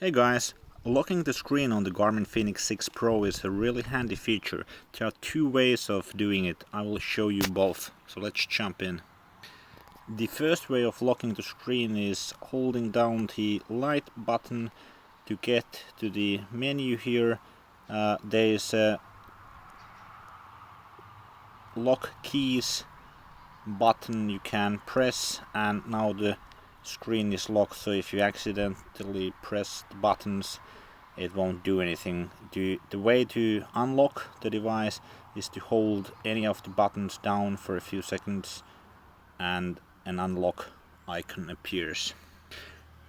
Hey guys, locking the screen on the Garmin Fenix 6 Pro is a really handy feature. There are two ways of doing it. I will show you both, so let's jump in. The first way of locking the screen is holding down the light button to get to the menu here. There is a lock keys button you can press, and now the screen is locked, so if you accidentally press the buttons it won't do anything. The way to unlock the device is to hold any of the buttons down for a few seconds and an unlock icon appears.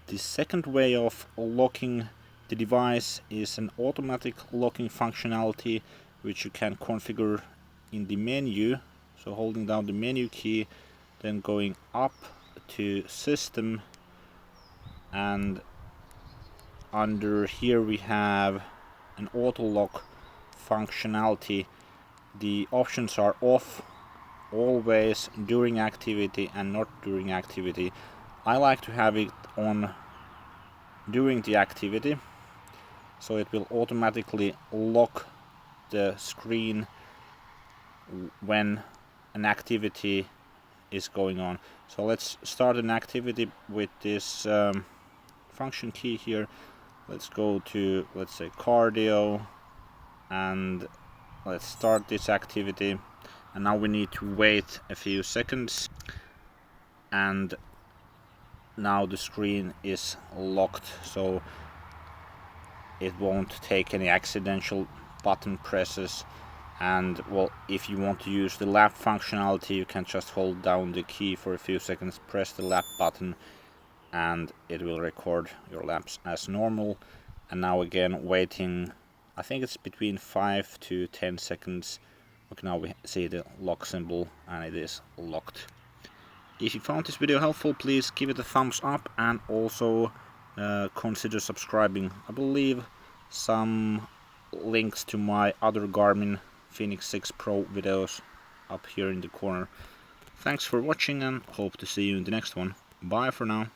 The second way of locking the device is an automatic locking functionality which you can configure in the menu. So holding down the menu key, then going up to system, and under here we have an auto lock functionality. The options are off, always, during activity and not during activity. I like to have it on during the activity, so it will automatically lock the screen when an activity is going on. So let's start an activity with this function key here. Let's go to, let's say, cardio, and let's start this activity. And now we need to wait a few seconds, and now the screen is locked, so it won't take any accidental button presses. And well, if you want to use the lap functionality, you can just hold down the key for a few seconds, press the lap button, and it will record your laps as normal. And now again, waiting, I think it's between 5 to 10 seconds. Okay, now we see the lock symbol and it is locked. If you found this video helpful, please give it a thumbs up, and also consider subscribing. I believe some links to my other Garmin Fenix 6 Pro videos up here in the corner. Thanks for watching, and hope to see you in the next one. Bye for now.